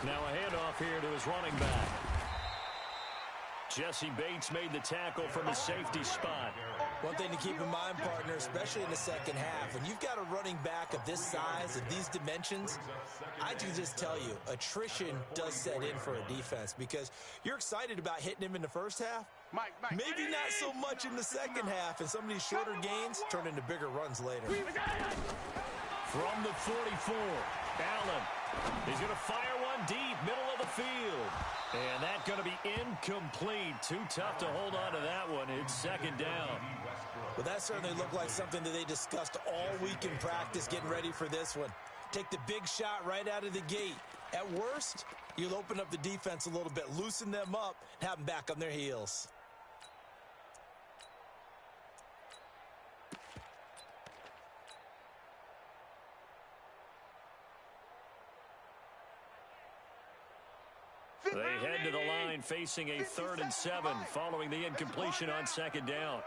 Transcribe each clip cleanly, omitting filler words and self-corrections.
Now a handoff here to his running back. Jesse Bates made the tackle from the safety spot. One thing to keep in mind, partner, especially in the second half, when you've got a running back of this size and these dimensions, I can just tell you, attrition does set in for a defense because you're excited about hitting him in the first half. Maybe not so much in the second half, and some of these shorter gains turn into bigger runs later. From the 44, Allen. He's going to fire one deep, middle of the field. And that's going to be incomplete. Too tough to hold on to that one. It's second down. Well, that certainly looked like something that they discussed all week in practice getting ready for this one. Take the big shot right out of the gate. At worst, you'll open up the defense a little bit, loosen them up, and have them back on their heels. They head to the line facing a 3rd and 7 following the incompletion on second down.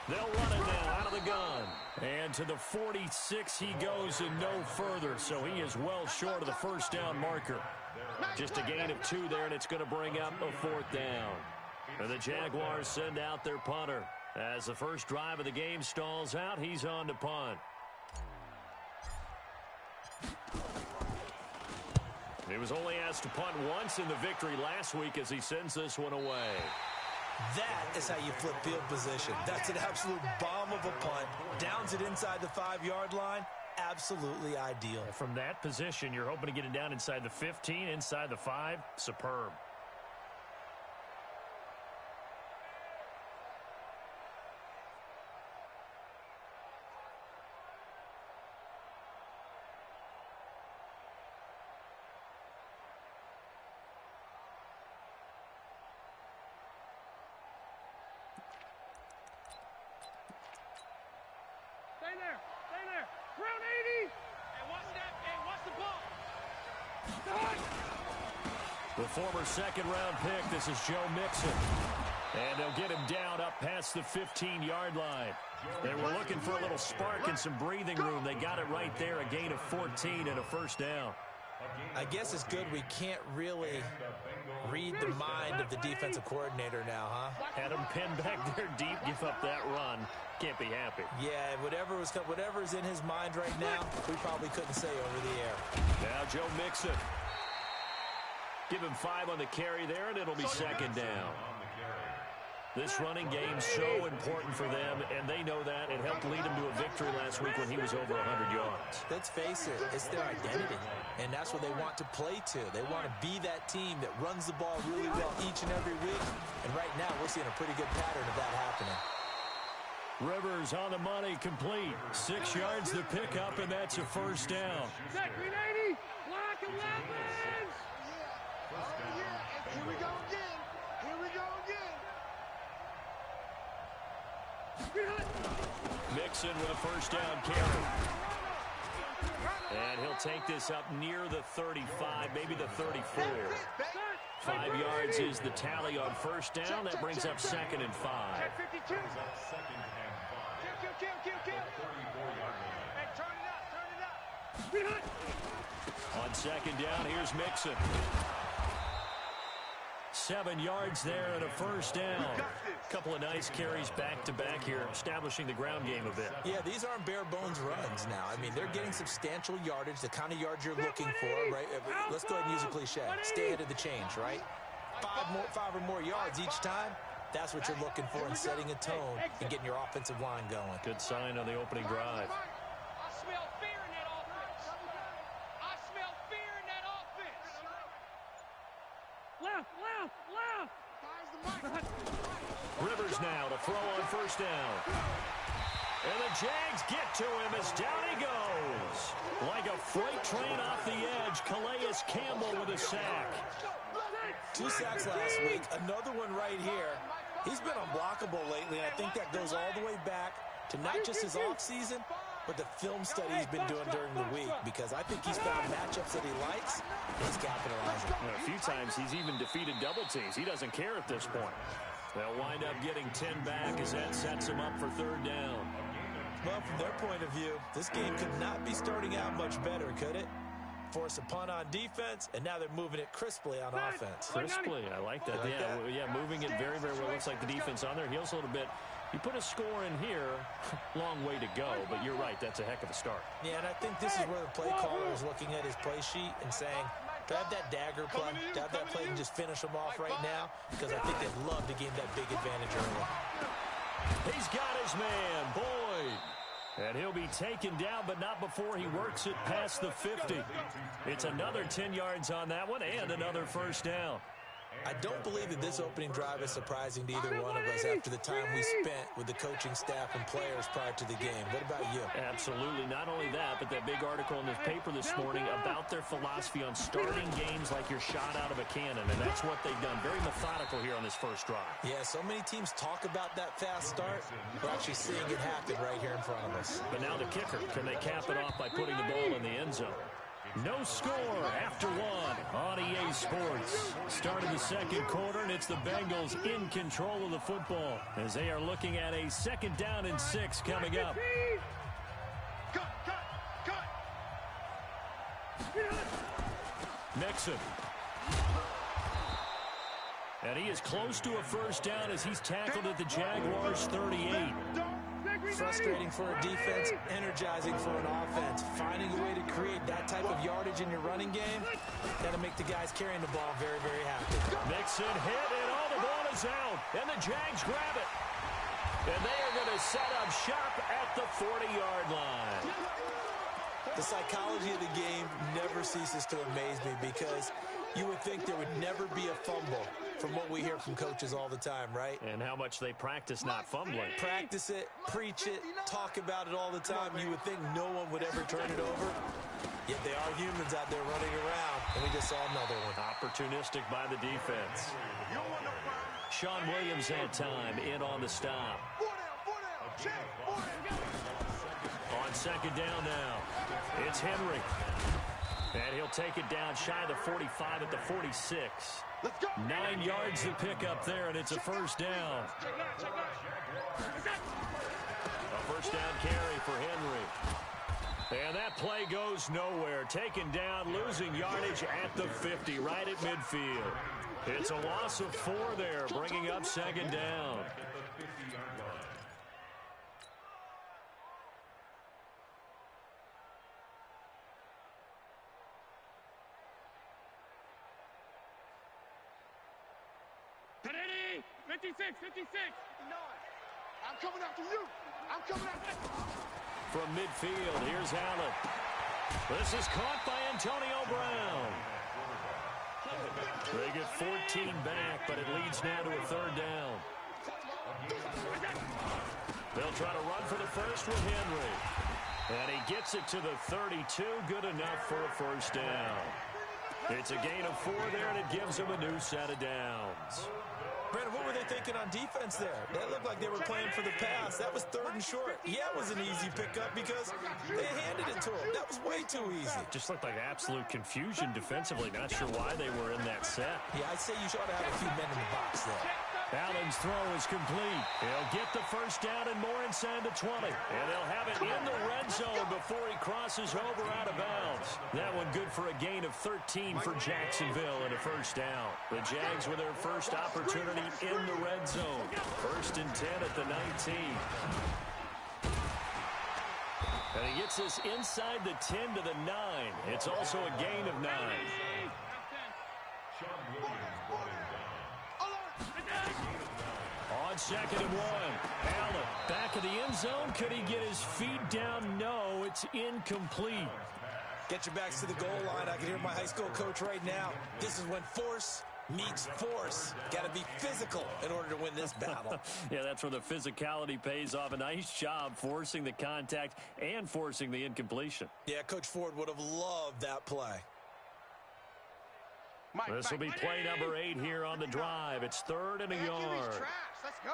They'll run it now out of the gun. And to the 46 he goes and no further. So he is well short of the first down marker. Just a gain of 2 there, and it's going to bring up a 4th down. And the Jaguars send out their punter. As the first drive of the game stalls out, he's on to punt. He was only asked to punt once in the victory last week as he sends this one away. That is how you flip field position. That's an absolute bomb of a punt. Downs it inside the 5-yard line. Absolutely ideal. From that position, you're hoping to get it down inside the 15, inside the 5. Superb. Stay there. Round 80. Hey, what's the ball? The former second-round pick, this is Joe Mixon. And they'll get him down up past the 15-yard line. They were looking for a little spark and some breathing room. They got it right there, a gain of 14 and a first down. I guess it's good we can't really read the mind of the defensive coordinator now, huh? Had him pinned back there deep, give up that run. Can't be happy. Yeah, whatever's in his mind right now, we probably couldn't say over the air. Now Joe Mixon. Give him 5 on the carry there, and it'll be second down. This running game's so important for them, and they know that. It helped lead them to a victory last week when he was over 100 yards. Let's face it, it's their identity, and that's what they want to play to. They want to be that team that runs the ball really well each and every week, and right now we're seeing a pretty good pattern of that happening. Rivers on the money, complete. 6 yards to pick up, and that's a first down. Green 80, block 11. Here we go again. Here we go again. Mixon with a first down carry. And he'll take this up near the 35, maybe the 34. 5 yards is the tally on first down. That brings up 2nd and 5. Kill. Hey, turn it up. On second down, here's Mixon. 7 yards there and a first down. Couple of nice carries back-to-back here, establishing the ground game a bit. Yeah, these aren't bare-bones runs now. I mean, they're getting substantial yardage, the kind of yards you're looking for, right? Let's go ahead and use a cliche. Stay ahead of the change, right? 5 or more yards each time. That's what you're looking for in setting a tone and getting your offensive line going. Good sign on the opening drive. I smell fear in that offense. I smell fear in that offense. Left. Rivers now to throw on first down. And the Jags get to him as down he goes. Like a freight train off the edge, Calais Campbell with a sack. 2 sacks last week, another one right here. He's been unblockable lately, and I think that goes all the way back to not just his offseason, but the film study he's been doing during the week, because I think he's found matchups that he likes, and he's capitalizing. A few times he's even defeated double teams. He doesn't care at this point. They'll wind up getting 10 back as that sets him up for third down. Well, from their point of view, this game could not be starting out much better, could it? Force a punt on defense, and now they're moving it crisply on offense. Crisply, I like that. Yeah, moving it very, very well. Looks like the defense on their heels a little bit. You put a score in here, long way to go, but you're right, that's a heck of a start. Yeah, and I think this is where the play caller is looking at his play sheet and saying, grab that dagger play, grab that play and just finish them off right now, because I think they'd love to gain that big advantage early. He's got his man, Boyd. And he'll be taken down, but not before he works it past the 50. It's another 10 yards on that one and another first down. I don't believe that this opening drive is surprising to either one of us after the time we spent with the coaching staff and players prior to the game. What about you? Absolutely. Not only that, but that big article in the paper this morning about their philosophy on starting games like you're shot out of a cannon, and that's what they've done. Very methodical here on this first drive. Yeah, so many teams talk about that fast start. We're actually seeing it happen right here in front of us. But now the kicker. Can they cap it off by putting the ball in the end zone? No score after one on EA Sports. Start of the second quarter, and it's the Bengals in control of the football as they are looking at a 2nd down and 6 coming up. Mixon. And he is close to a first down as he's tackled at the Jaguars' 38. Frustrating for a defense, energizing for an offense. Finding a way to create that type of yardage in your running game, that'll make the guys carrying the ball very, very happy. Mixon hit, and all the ball is out, and the Jags grab it. And they are going to set up shop at the 40-yard line. The psychology of the game never ceases to amaze me because you would think there would never be a fumble from what we hear from coaches all the time, right? And how much they practice not fumbling. Practice it, preach it, talk about it all the time. You would think no one would ever turn it over. Yet they are humans out there running around, and we just saw another one. Opportunistic by the defense. Sean Williams that time in on the stop. On 2nd down now, it's Henry. And he'll take it down shy of the 45 at the 46. 9 yards to pick up there, and it's a first down. A first down carry for Henry. And that play goes nowhere. Taken down, losing yardage at the 50, right at midfield. It's a loss of 4 there, bringing up 2nd down. Ready? 56. I'm coming after you. I'm coming after you. From midfield, here's Allen. This is caught by Antonio Brown. They get 14 back, but it leads now to a 3rd down. They'll try to run for the first with Henry. And he gets it to the 32. Good enough for a first down. It's a gain of 4 there, and it gives them a new set of downs. Brandon, what were they thinking on defense there? That looked like they were playing for the pass. That was 3rd and short. Yeah, it was an easy pickup because they handed it to him. That was way too easy. Just looked like absolute confusion defensively. Not sure why they were in that set. Yeah, I'd say you ought to have a few men in the box there. Allen's throw is complete. He'll get the first down and more inside the 20. And they'll have it in the red zone before he crosses over out of bounds. That one good for a gain of 13 for Jacksonville and a first down. The Jags with their first opportunity in the red zone. 1st and 10 at the 19. And he gets this inside the 10 to the 9. It's also a gain of 9. On 2nd and 1. Allen back of the end zone. Could he get his feet down? No, it's incomplete. Get your backs to the goal line. I can hear my high school coach right now. This is when force meets force. Got to be physical in order to win this battle. Yeah, that's where the physicality pays off. A nice job forcing the contact and forcing the incompletion. Yeah, Coach Ford would have loved that play. This will be play number 8 here on the drive. It's 3rd and a yard. Let's go.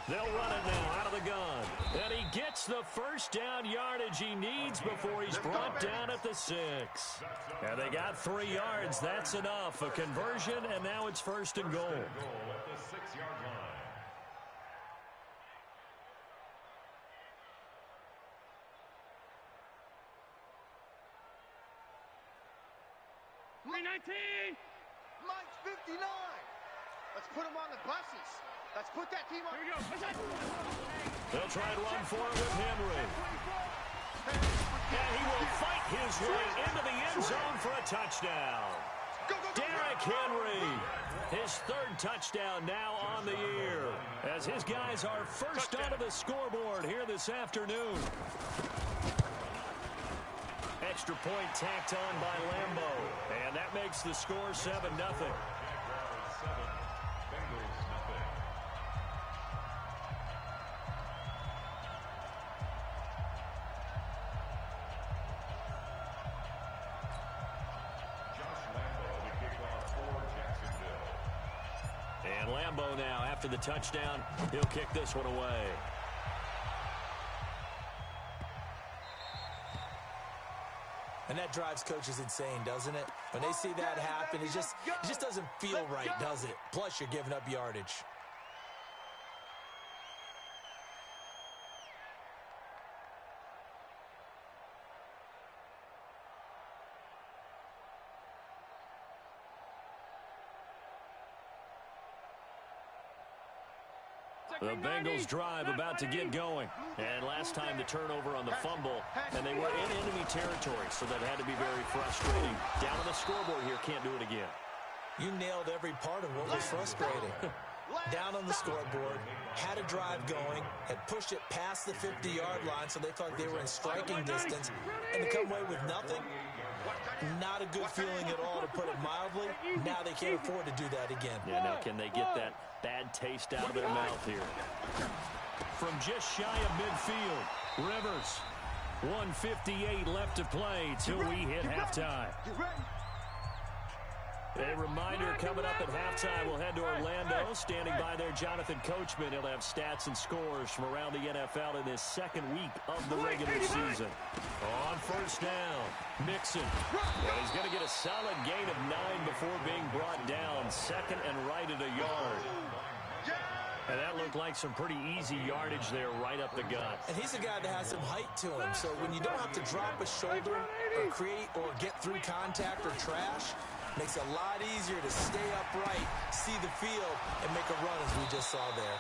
They'll run it now out of the gun. And he gets the first down yardage he needs before he's brought down at the 6. And they got 3 yards. That's enough. A conversion, and now it's 1st and goal. 319. Mike's 59. Let's put him on the buses. Let's put that team on. Here we go. They'll try and run for it with Henry. And he will fight his way into the end zone for a touchdown. Derrick Henry, his third touchdown now on the year, as his guys are first onto the scoreboard here this afternoon. Extra point tacked on by Lambo, and that makes the score 7-0. And Lambo now, after the touchdown, he'll kick this one away. And that drives coaches insane, doesn't it? When they see that happen, it just doesn't feel right, does it? Plus, you're giving up yardage. The Bengals drive about to get going. And last time the turnover on the fumble, and they were in enemy territory, so that had to be very frustrating. Down on the scoreboard here, can't do it again. You nailed every part of what was frustrating. Down on the scoreboard, had a drive going, had pushed it past the 50-yard line, so they felt like they were in striking distance, and to come away with nothing, not a good feeling at all, to put it mildly. Now they can't afford to do that again. Yeah, now can they get that bad taste out of their mouth here? From just shy of midfield, Rivers. 1:58 left to play till we hit halftime. A reminder, coming up at halftime, we'll head to Orlando. Standing by there, Jonathan Coachman. He'll have stats and scores from around the NFL in this second week of the regular season. On first down, Mixon. And he's going to get a solid gain of 9 before being brought down. Second and right at a yard. And that looked like some pretty easy yardage there right up the gut. And he's a guy that has some height to him, so when you don't have to drop a shoulder or create or get through contact or trash, makes it a lot easier to stay upright, see the field, and make a run as we just saw there.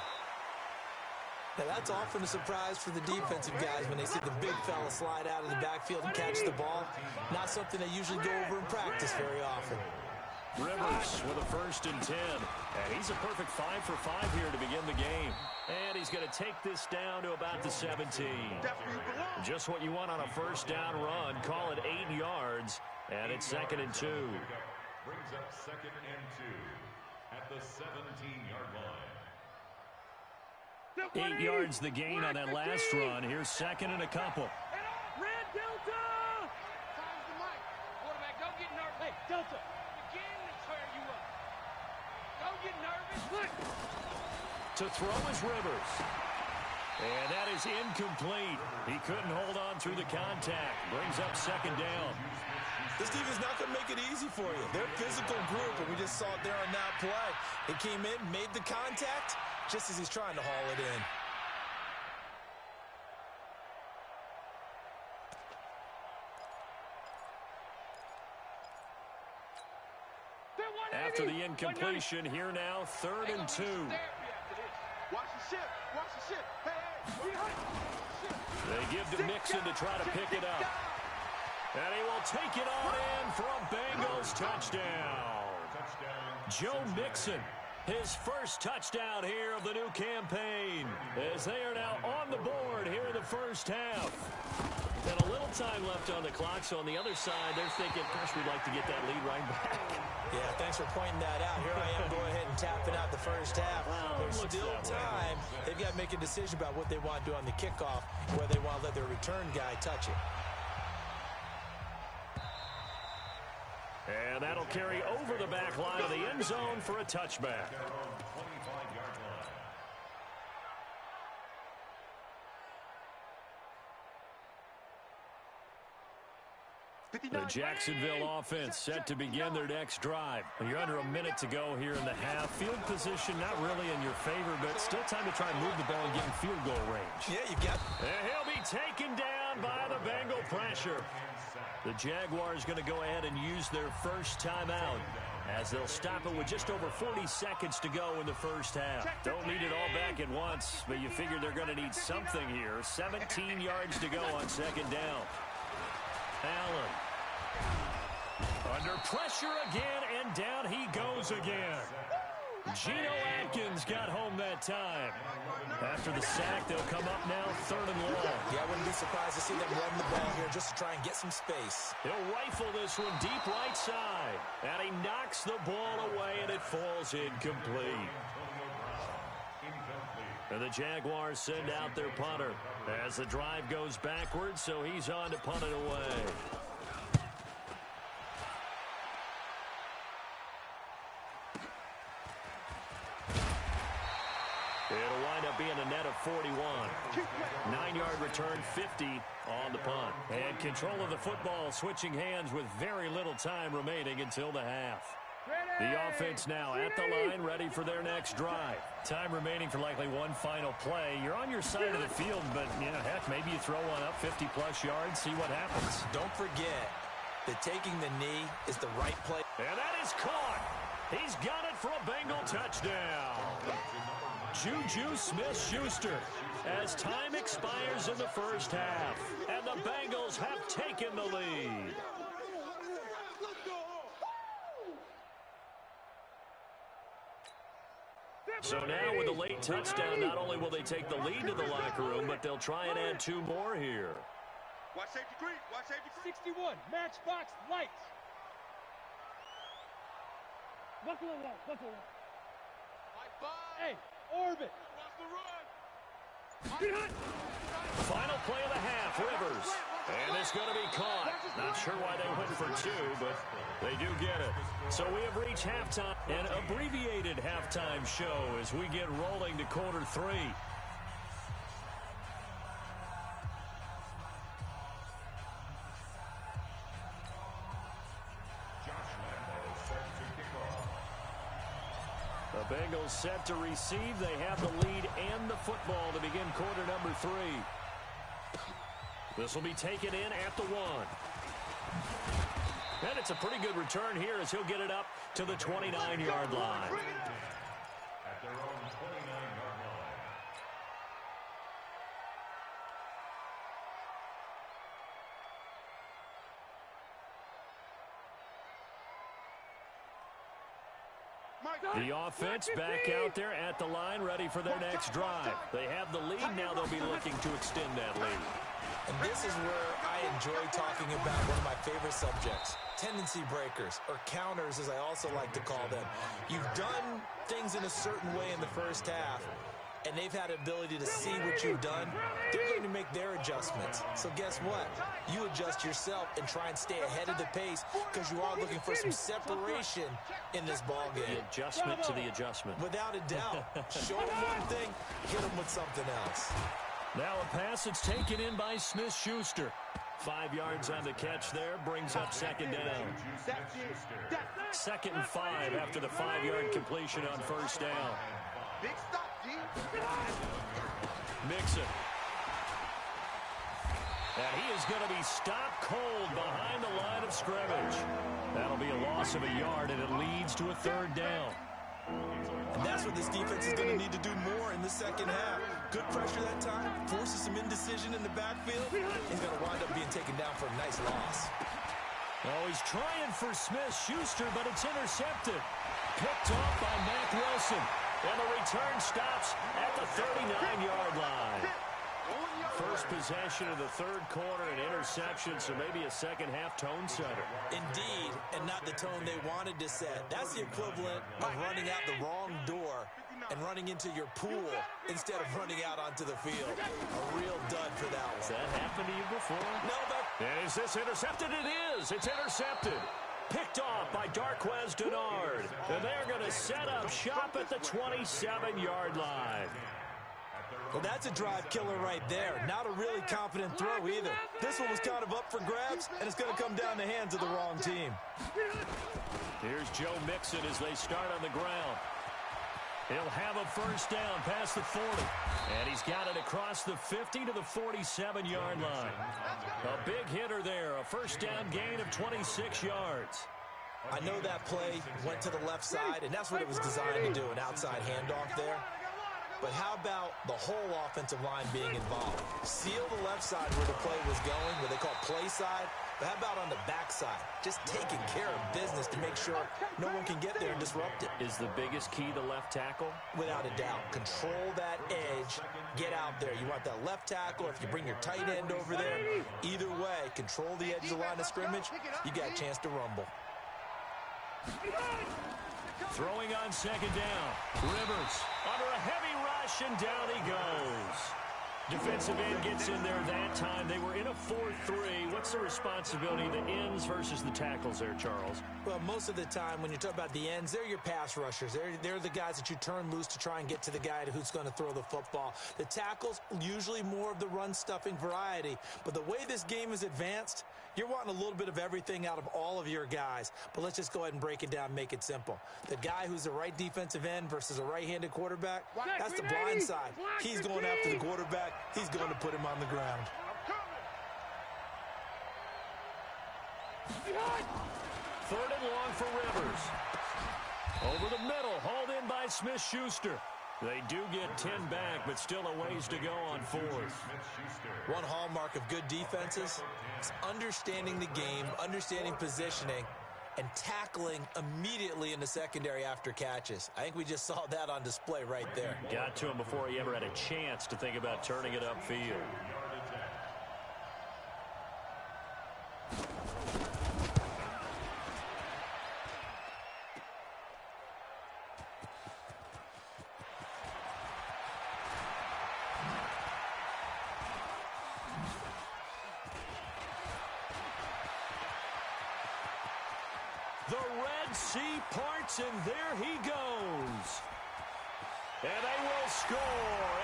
Now that's often a surprise for the defensive guys when they see the big fella slide out of the backfield and catch the ball. Not something they usually go over in practice very often. Rivers with a 1st and 10. And he's a perfect 5 for 5 here to begin the game. And he's going to take this down to about the 17. Just what you want on a first down run. Call it 8 yards. And it's 2nd and 2. Brings up 2nd and 2 at the 17-yard line. 8 yards the gain on that last run. Here's 2nd and a couple. Red Delta! Time's the mic. Quarterback, don't get nervous. Hey, Delta. Again, they tear you up. Don't get nervous. Look. To throw is Rivers. And that is incomplete. He couldn't hold on through the contact. Brings up 2nd down. This defense is not going to make it easy for you. They're a physical group, and we just saw it there on that play. He came in, made the contact, just as he's trying to haul it in. After the incompletion, here now, 3rd and 2. Watch the ship. Watch the ship. Hey. They give to Mixon to try to pick it up. And he will take it on in for a Bengals touchdown. Joe Mixon, his first touchdown here of the new campaign, as they are now on the board here in the first half. And a little time left on the clock, so on the other side, they're thinking, gosh, we'd like to get that lead right back. Yeah, thanks for pointing that out. Here I am going ahead and tapping out the first half. Well, there's still time. They've got to make a decision about what they want to do on the kickoff, whether they want to let their return guy touch it. And that'll carry over the back line of the end zone for a touchback. The Jacksonville offense set to begin their next drive. You're under a minute to go here in the half. Field position not really in your favor, but still time to try and move the ball and get in field goal range. Yeah, you got it. And he'll be taken down down by the Bengal pressure. The Jaguars going to go ahead and use their first timeout as they'll stop it with just over 40 seconds to go in the first half. Don't need it all back at once, but you figure they're going to need something here. 17 yards to go on second down. Allen. Under pressure again, and down he goes again. Geno Atkins got home that time. After the sack, they'll come up now 3rd and long. Yeah, I wouldn't be surprised to see them run the ball here just to try and get some space. He'll rifle this one deep right side. And he knocks the ball away, and it falls incomplete. And the Jaguars send out their punter as the drive goes backwards, so he's on to punt it away. It'll wind up being a net of 41. 9-yard return, 50 on the punt. And control of the football switching hands with very little time remaining until the half. The offense now at the line, ready for their next drive. Time remaining for likely one final play. You're on your side of the field, but, heck, maybe you throw one up 50-plus yards, see what happens. Don't forget that taking the knee is the right play. And that is caught. He's got it for a Bengal touchdown. Juju Smith-Schuster as time expires in the first half. And the Bengals have taken the lead. So now with a late touchdown, not only will they take the lead to the locker room, but they'll try and add 2 more here. Watch safety green. Watch safety green. 61, matchbox lights. Buckle up, buckle up. Hey, orbit. Final play of the half, Rivers. And it's going to be caught. Not sure why they went for 2, but they do get it. So we have reached halftime, an abbreviated halftime show as we get rolling to quarter 3. The Bengals set to receive. They have the lead and the football to begin quarter number 3. This will be taken in at the 1. And it's a pretty good return here as he'll get it up to the 29-yard line. At their own 29-yard line. The offense back out there at the line, ready for their next drive. They have the lead. Now they'll be looking to extend that lead. And this is where I enjoy talking about one of my favorite subjects, tendency breakers, or counters as I also like to call them. You've done things in a certain way in the first half, and they've had the ability to see what you've done. They're going to make their adjustments. So guess what? You adjust yourself and try and stay ahead of the pace because you are looking for some separation in this ballgame. The adjustment to the adjustment. Without a doubt. Show them one thing, hit them with something else. Now a pass that's taken in by Smith-Schuster. 5 yards on the catch there, brings up second down. 2nd and 5 after the 5-yard completion on first down. Big stop, G. Mixon. And he is going to be stopped cold behind the line of scrimmage. That'll be a loss of a yard, and it leads to a 3rd down. And that's what this defense is going to need to do more in the second half. Good pressure that time, forces some indecision in the backfield. He's going to wind up being taken down for a nice loss. Oh, he's trying for Smith-Schuster, but it's intercepted. Picked off by Mack Wilson. And the return stops at the 39-yard line. First possession of the 3rd quarter, an interception, so maybe a second-half tone setter. Indeed, and not the tone they wanted to set. That's the equivalent of running out the wrong door and running into your pool instead of running out onto the field. A real dud for that one. Has that happened to you before? No, but... And is this intercepted? It is. It's intercepted. Picked off by Darquez Denard. And they're going to set up shop at the 27-yard line. Well, that's a drive killer right there. Not a really confident throw either. This one was kind of up for grabs, and it's going to come down the hands of the wrong team. Here's Joe Mixon as they start on the ground. He'll have a first down past the 40. And he's got it across the 50 to the 47-yard line. A big hitter there. A first down gain of 26 yards. I know that play went to the left side, and that's what it was designed to do, an outside handoff there. But how about the whole offensive line being involved? Seal the left side where the play was going, what they call play side. But how about on the backside? Just taking care of business to make sure no one can get there and disrupt it. Is the biggest key the left tackle? Without a doubt. Control that edge. Get out there. You want that left tackle, or if you bring your tight end over there, either way, control the edge of the line of scrimmage, you got a chance to rumble. Throwing on second down. Rivers under a heavy rush, and down he goes. Defensive end gets in there that time. They were in a 4-3. What's the responsibility of the ends versus the tackles there, Charles? Well, most of the time when you talk about the ends, they're your pass rushers. They're the guys that you turn loose to try and get to the guy who's going to throw the football. The tackles, usually more of the run-stuffing variety. But the way this game is advanced, you're wanting a little bit of everything out of all of your guys. But let's just go ahead and break it down and make it simple. The guy who's the right defensive end versus a right-handed quarterback, that's the blind side. He's going after the quarterback. He's going to put him on the ground. Third and long for Rivers. Over the middle, hauled in by Smith-Schuster. They do get 10 back, but still a ways to go on fourth. One hallmark of good defenses is understanding the game, understanding positioning, and tackling immediately in the secondary after catches. I think we just saw that on display right there. Got to him before he ever had a chance to think about turning it upfield. The Red Sea parts, and there he goes. And they will score.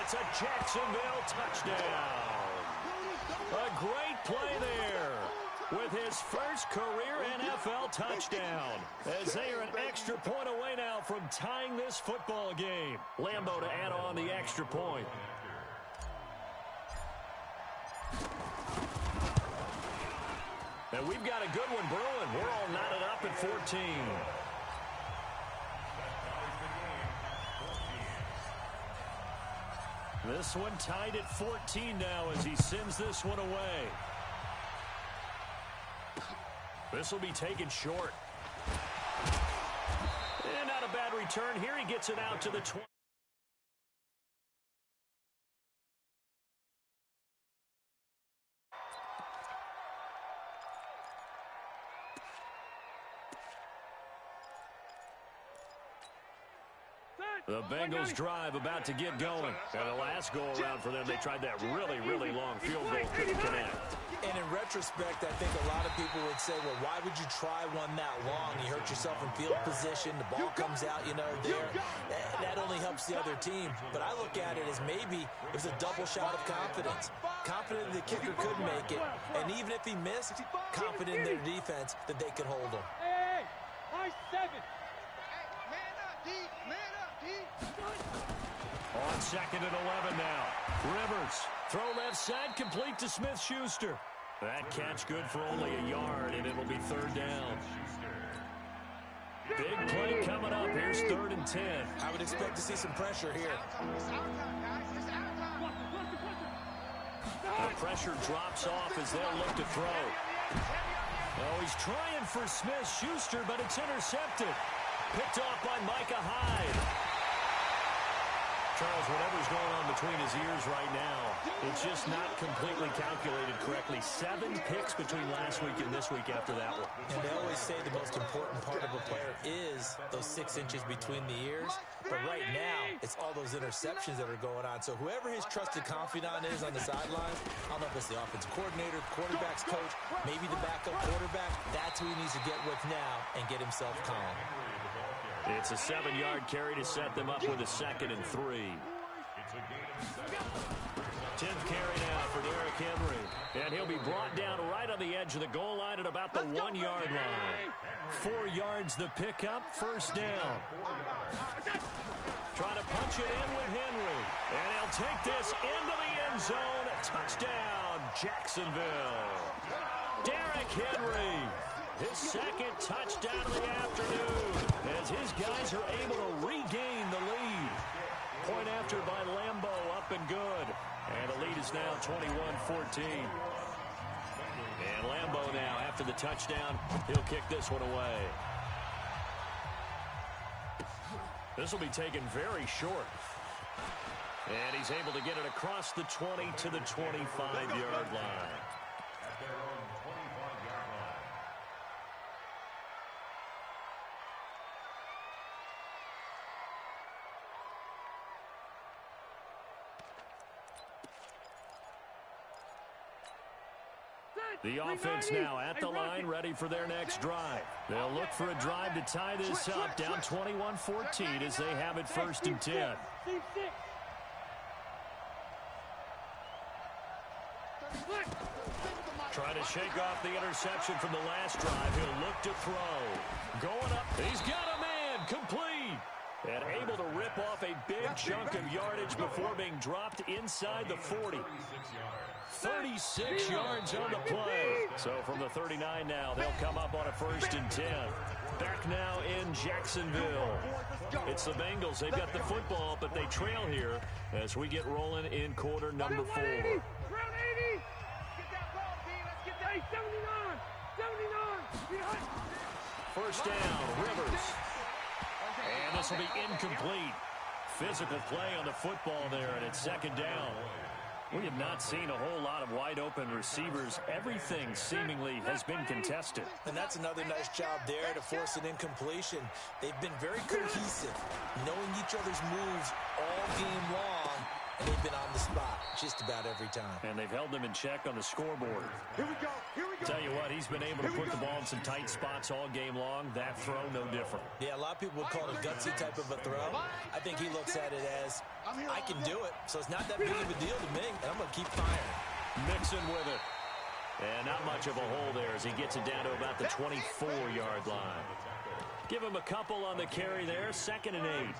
It's a Jacksonville touchdown. A great play there with his first career NFL touchdown, as they are an extra point away now from tying this football game. Lambeau to add on the extra point. And we've got a good one brewing. We're all knotted up at 14. This one tied at 14 now as he sends this one away. This will be taken short. And not a bad return here. He gets it out to the 20. The Bengals drive about to get going. And the last go-around for them, they tried that really, really long field goal, couldn't connect. And in retrospect, I think a lot of people would say, well, why would you try one that long? You hurt yourself in field position. The ball comes out, there. That only helps the other team. But I look at it as maybe it was a double shot of confidence. Confident the kicker could make it. And even if he missed, confident in their defense that they could hold him. Hey, I 7. On second and 11 now. Rivers, throw left side, complete to Smith-Schuster. That catch good for only a yard, and it'll be third down. Big play coming up. Here's 3rd and 10. I would expect to see some pressure here. The pressure drops off as they'll look to throw. Oh, he's trying for Smith-Schuster, but it's intercepted. Picked off by Micah Hyde. Charles, whatever's going on between his ears right now, it's just not completely calculated correctly. 7 picks between last week and this week after that one. And they always say the most important part of a player is those 6 inches between the ears. But right now, it's all those interceptions that are going on. So whoever his trusted confidant is on the sidelines, I don't know if it's the offensive coordinator, quarterback's coach, maybe the backup quarterback, that's who he needs to get with now and get himself calm. It's a 7-yard carry to set them up with a 2nd and 3. 10th carry now for Derrick Henry. And And he'll be brought down right on the edge of the goal line at about the 1-yard line. 4 yards the pickup, first down. Trying to punch it in with Henry. And he'll take this into the end zone. Touchdown, Jacksonville. Derrick Henry, his second touchdown of the afternoon, as his guys are able to regain the lead. Point after by Lambo, up and good. And the lead is now 21-14. And Lambo now, after the touchdown, he'll kick this one away. This will be taken very short. And he's able to get it across the 20 to the 25-yard line. At their own 25-yard line. The offense now at the line, ready for their next drive. They'll look for a drive to tie this up, down 21-14 as they have it first and 10. Trying to shake off the interception from the last drive. He'll look to throw. Going up. He's got a man. Complete. And able to rip off a big chunk of yardage before being dropped inside the 40. 36 yards on the play. So from the 39 now, they'll come up on a first and 10. Back now in Jacksonville. It's the Bengals. They've got the football, but they trail here as we get rolling in quarter number 4. First down, Rivers. And this will be incomplete. Physical play on the football there, and it's second down. We have not seen a whole lot of wide-open receivers. Everything seemingly has been contested. And that's another nice job there to force an incompletion. They've been very cohesive, knowing each other's moves all game long, and they've been on the spot just about every time. And they've held them in check on the scoreboard. Here we go. Here we go. Tell you what, he's been able to put the ball in some tight spots all game long. That throw, no different. Yeah, a lot of people would call it a gutsy type of a throw. I think he looks at it as, I can do it, so it's not that big of a deal to me, and I'm going to keep firing. Mixon with it. And not much of a hole there as he gets it down to about the 24-yard line. Give him a couple on the carry there. Second and 8.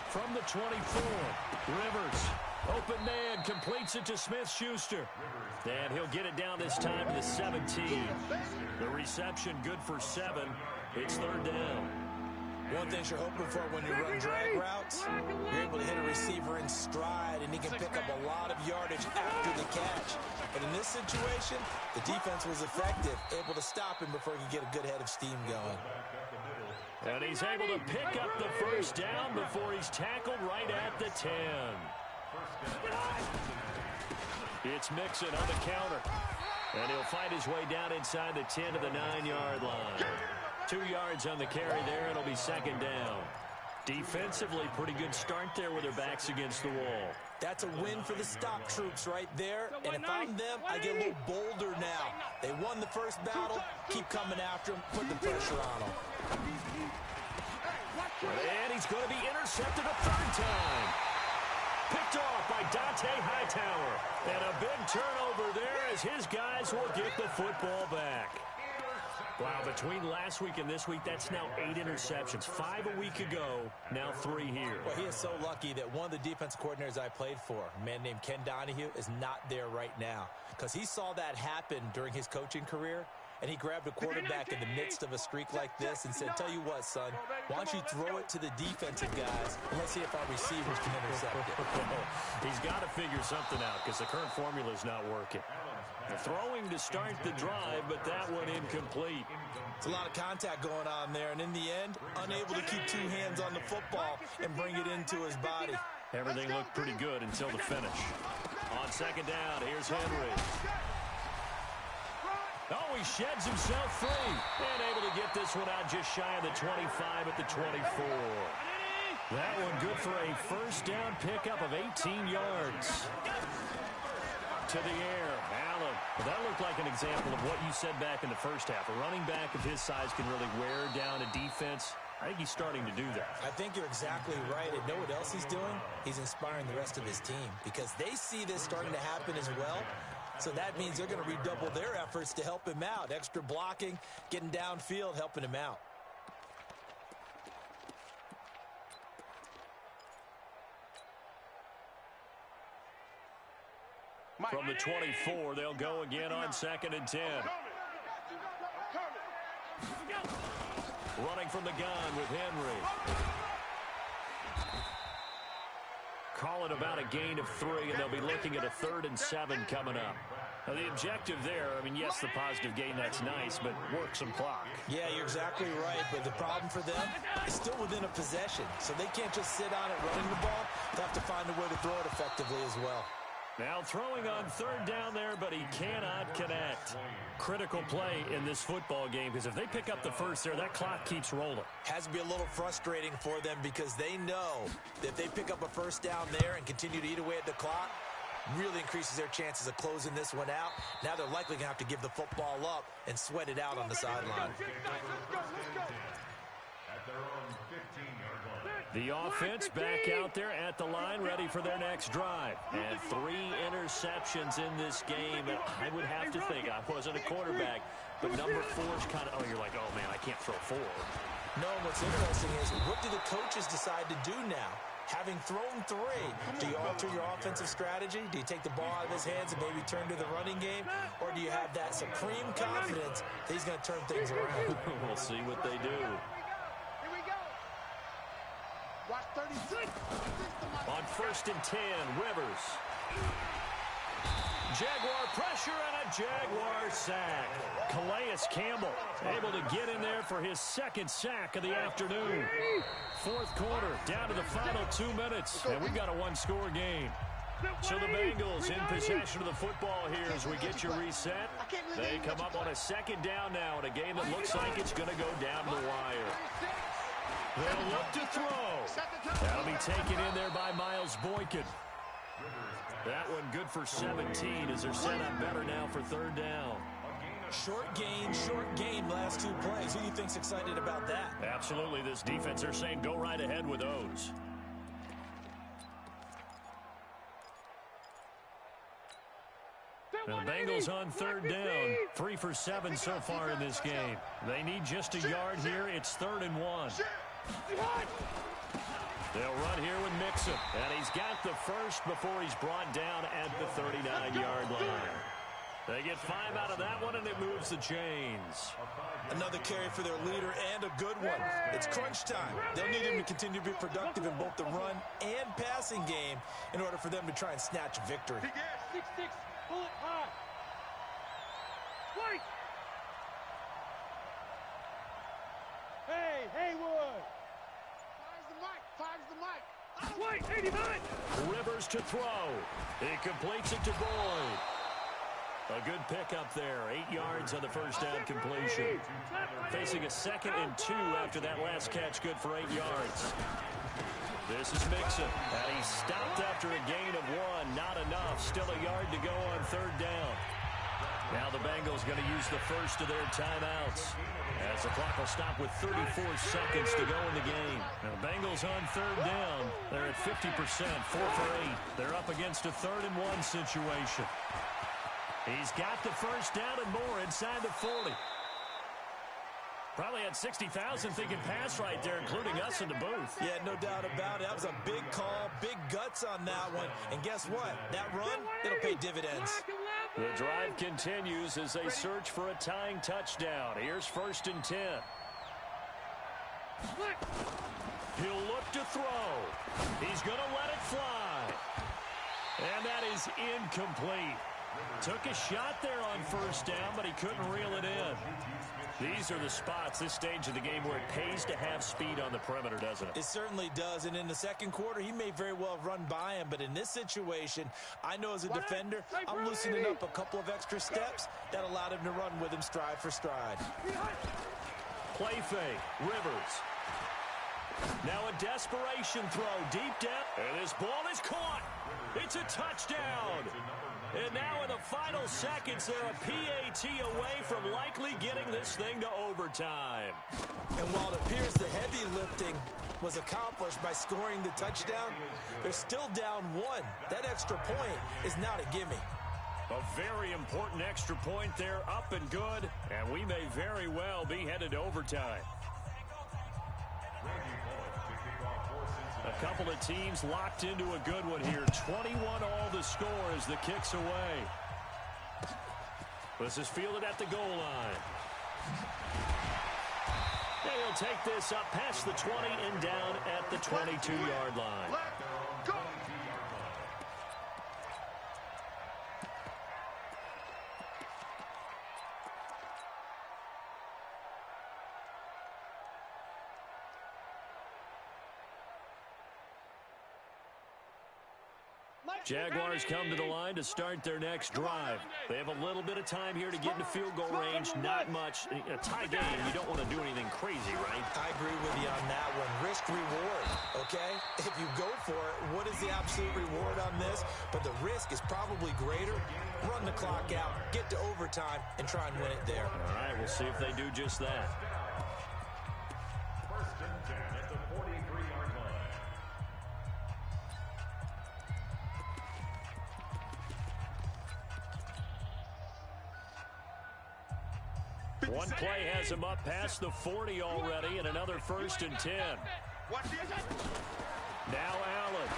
From the 24, Rivers, open man, completes it to Smith-Schuster. And he'll get it down this time to the 17. The reception good for 7. It's third down. One thing you're hoping for when you run drag routes, you're able to hit a receiver in stride, and he can pick up a lot of yardage after the catch. But in this situation, the defense was effective, able to stop him before he could get a good head of steam going. And he's able to pick up the first down before he's tackled right at the 10. It's Mixon on the counter. And he'll fight his way down inside the 10 to the 9-yard line. 2 yards on the carry there, and it'll be second down. Defensively, pretty good start there with their backs against the wall. That's a win for the stop troops right there. And if I'm them, I get a little bolder now. They won the first battle. Keep coming after them. Put the pressure on them. And he's going to be intercepted a third time. Picked off by Dante Hightower. And a big turnover there as his guys will get the football back. Wow, between last week and this week, that's now 8 interceptions. 5 a week ago, now 3 here. Well, he is so lucky that one of the defense coordinators I played for, a man named Ken Donahue, is not there right now. Because he saw that happen during his coaching career, and he grabbed a quarterback in the midst of a streak like this and said, tell you what, son, why don't you throw it to the defensive guys, and let's see if our receivers can intercept it. He's got to figure something out because the current formula is not working. Throwing to start the drive, but that one incomplete. It's a lot of contact going on there, and in the end, unable to keep 2 hands on the football and bring it into his body. Everything looked pretty good until the finish. On second down, here's Henry. Oh, he sheds himself free. And able to get this one out just shy of the 25 at the 24. That one good for a first down pickup of 18 yards. To the air, Allen. Well, that looked like an example of what you said back in the first half. A running back of his size can really wear down a defense. I think he's starting to do that. I think you're exactly right. And know what else he's doing? He's inspiring the rest of his team because they see this starting to happen as well. So that means they're going to redouble their efforts to help him out. Extra blocking, getting downfield, helping him out. From the 24, they'll go again on 2nd and 10. Running from the gun with Henry. Call it about a gain of 3, and they'll be looking at a 3rd and 7 coming up. Now, the objective there, I mean, yes, the positive gain, that's nice, but work some clock. Yeah, you're exactly right, but the problem for them is still within a possession, so they can't just sit on it running the ball. They have to find a way to throw it effectively as well. Now throwing on 3rd down there, but he cannot connect. Critical play in this football game, because if they pick up the first there, that clock keeps rolling. Has to be a little frustrating for them because they know that if they pick up a first down there and continue to eat away at the clock, really increases their chances of closing this one out. Now they're likely going to have to give the football up and sweat it out on the sideline. The offense back out there at the line, ready for their next drive. And 3 interceptions in this game. I would have to think, I wasn't a quarterback, but number 4's kind of, you're like, oh, man, I can't throw 4. No, what's interesting is, what do the coaches decide to do now? Having thrown 3, do you alter your offensive strategy? Do you take the ball out of his hands and maybe turn to the running game? Or do you have that supreme confidence that he's going to turn things around? We'll see what they do. Watch 36. On 1st and 10, Rivers. Jaguar pressure and a Jaguar sack. Calais Campbell able to get in there for his 2nd sack of the afternoon. 4th quarter, down to the final 2 minutes, and we've got a 1-score game. So the Bengals in possession of the football here as we get your reset. They come up on a 2nd down now in a game that looks like it's going to go down the wire. They'll look to throw. That'll be taken in there by Miles Boykin. That one good for 17 as they're set up better now for 3rd down. Short gain, last 2 plays. Who do you think's excited about that? Absolutely. This defense, they're saying go right ahead with those. Now the Bengals on 3rd down. 3 for 7 so far in this game. They need just a yard here. It's 3rd and 1. They'll run here with Mixon. And he's got the first before he's brought down at the 39-yard line. They get 5 out of that one, and it moves the chains. Another carry for their leader, and a good one. It's crunch time. They'll need him to continue to be productive in both the run and passing game in order for them to try and snatch victory. 6-6, bullet high. Wait! Hey, Haywood! Fire's the mic. Wait, 89! Rivers to throw. He completes it to Boyd. A good pickup there. 8 yards on the first down completion. Facing a 2nd and 2 after that last catch, good for 8 yards. This is Mixon, and he stopped after a gain of 1. Not enough. Still a yard to go on 3rd down. Now the Bengals going to use the first of their timeouts as the clock will stop with 34 seconds to go in the game. Now the Bengals on 3rd down. They're at 50%, 4 for 8. They're up against a 3rd and 1 situation. He's got the first down and more inside the 40. Probably had 60,000 thinking pass right there, including us in the booth. Yeah, no doubt about it. That was a big call, big guts on that one. And guess what? That run, it'll pay dividends. The drive continues as they search for a tying touchdown. Here's 1st and 10. He'll look to throw. He's going to let it fly. And that is incomplete. Took a shot there on 1st down, but he couldn't reel it in. These are the spots, this stage of the game, where it pays to have speed on the perimeter, doesn't it? It certainly does, and in the 2nd quarter, he may very well have run by him, but in this situation, I know as a defender, I'm loosening up a couple of extra steps that allowed him to run with him stride for stride. Play fake, Rivers. Now a desperation throw deep down, and this ball is caught. It's a touchdown. And now in the final seconds, they're a PAT away from likely getting this thing to overtime. And while it appears the heavy lifting was accomplished by scoring the touchdown, they're still down 1. That extra point is not a gimme. A very important extra point there, up and good, and we may very well be headed to overtime. A couple of teams locked into a good one here. 21 all the score as the kick's away. This is fielded at the goal line. And he'll take this up past the 20 and down at the 22-yard line. Let go. Jaguars come to the line to start their next drive. They have a little bit of time here to get into field goal range. Not much. A tie game, you don't want to do anything crazy, right? I agree with you on that one. Risk reward, okay? If you go for it, what is the absolute reward on this? But the risk is probably greater. Run the clock out, get to overtime, and try and win it there. All right, we'll see if they do just that. First and 10 at the 43-yard line. One play has him up past the 40 already, and another 1st and 10. Now Allen.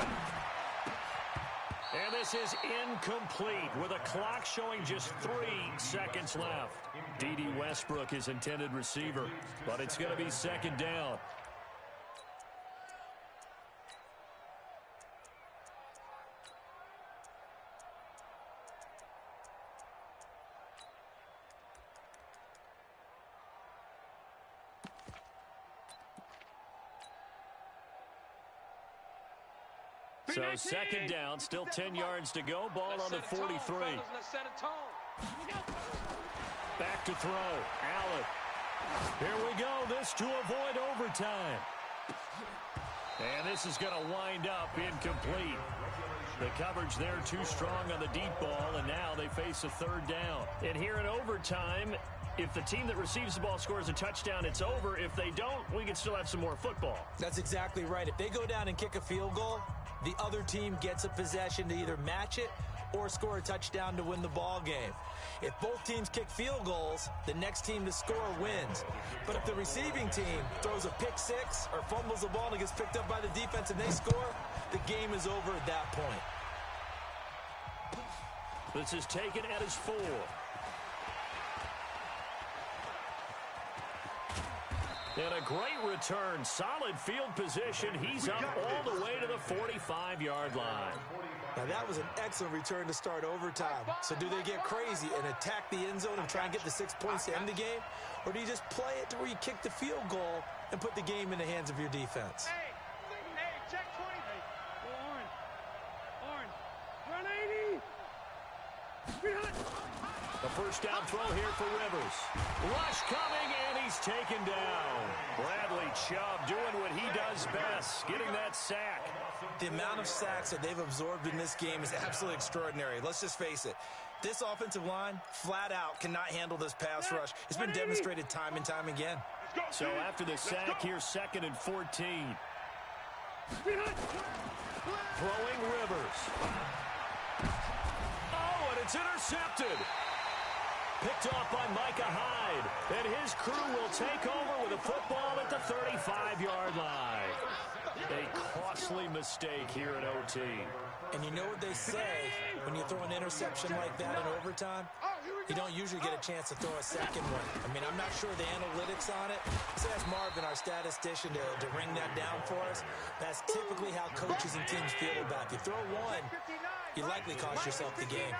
And this is incomplete with a clock showing just 3 seconds left. D.D. Westbrook is intended receiver, but it's going to be 2nd down. So 2nd down, still 10 yards to go. Ball on the 43. Back to throw. Allen. Here we go. This to avoid overtime. And this is going to wind up incomplete. The coverage there too strong on the deep ball, and now they face a 3rd down. And here in overtime, if the team that receives the ball scores a touchdown, it's over. If they don't, we can still have some more football. That's exactly right. If they go down and kick a field goal, the other team gets a possession to either match it or score a touchdown to win the ball game. If both teams kick field goals, the next team to score wins. But if the receiving team throws a pick six or fumbles the ball and gets picked up by the defense and they score, the game is over at that point. This is taken at his 4. And a great return. Solid field position. He's up all the way to the 45-yard line. Now, that was an excellent return to start overtime. So do they get crazy and attack the end zone and try and get the 6 points to end the game? Or do you just play it to where you kick the field goal and put the game in the hands of your defense? Hey, check 20. Hey, Orange. Run 80. A 1st down throw here for Rivers. Rush coming, and he's taken down. Bradley Chubb doing what he does best, getting that sack. The amount of sacks that they've absorbed in this game is absolutely extraordinary. Let's just face it. This offensive line, flat out, cannot handle this pass rush. It's been demonstrated time and time again. So after the sack, here's 2nd and 14. Throwing Rivers. Oh, and it's intercepted. Picked off by Micah Hyde. And his crew will take over with a football at the 35-yard line. A costly mistake here in OT. And you know what they say, when you throw an interception like that in overtime, you don't usually get a chance to throw a second one. I mean, I'm not sure the analytics on it. So that's Marvin, our statistician, to ring that down for us. That's typically how coaches and teams feel about it. If you throw one, you likely cost yourself the game.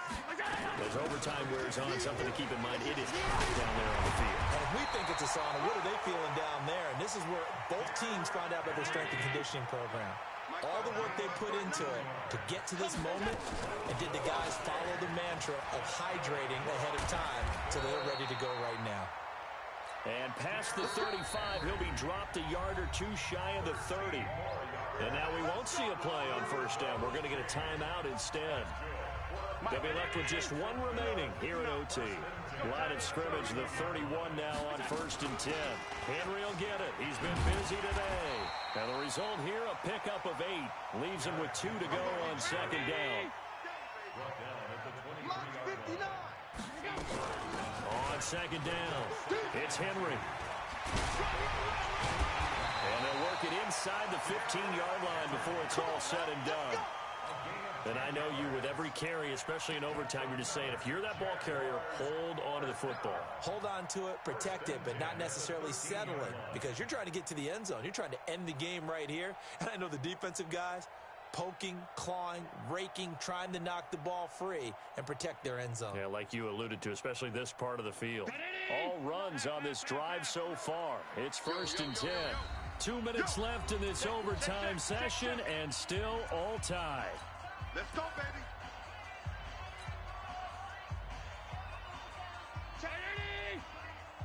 As overtime wears on, something to keep in mind, it is hot down there on the field. And if we think it's a sauna, what are they feeling down there? And this is where both teams find out about their strength and conditioning program. All the work they put into it to get to this moment, and did the guys follow the mantra of hydrating ahead of time so they're ready to go right now. And past the 35, he'll be dropped a yard or two shy of the 30. And now we won't see a play on first down. We're going to get a timeout instead. They'll be left with just one remaining here at OT. Line of scrimmage, the 31 now on 1st and 10. Henry will get it. He's been busy today. And the result here, a pickup of 8. Leaves him with 2 to go on 2nd down. On 2nd down, it's Henry. And they'll work it inside the 15-yard line before it's all said and done. And I know you, with every carry, especially in overtime, you're just saying, if you're that ball carrier, hold on to the football. Hold on to it, protect it, but not necessarily settling, because you're trying to get to the end zone. You're trying to end the game right here. And I know the defensive guys, poking, clawing, raking, trying to knock the ball free and protect their end zone. Yeah, like you alluded to, especially this part of the field. All runs on this drive so far. It's 1st and 10. 2 minutes left in this overtime session, and still all tied. Let's go, baby.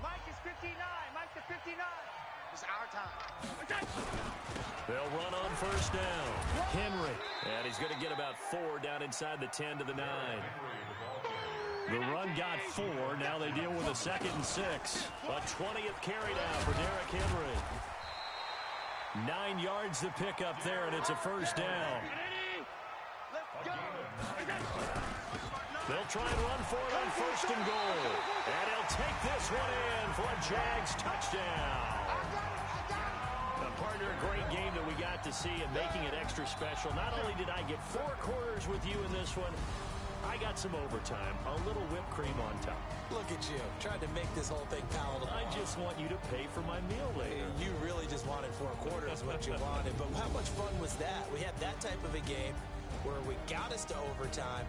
Mike is 59. Mike to 59. It's our time. They'll run on first down. Henry. And he's going to get about 4 down inside the 10 to the 9. The run got 4. Now they deal with a 2nd and 6. A 20th carry now for Derrick Henry. 9 yards to pick up there, and it's a first down. They'll try and run for it on 1st and goal. And he'll take this one in for a Jags touchdown. Partner, a great game that we got to see and making it extra special. Not only did I get 4 quarters with you in this one, I got some overtime, a little whipped cream on top. Look at you, trying to make this whole thing palatable. I just want you to pay for my meal later. You really just wanted 4 quarters, what you wanted. But how much fun was that? We had that type of a game where we got us to overtime.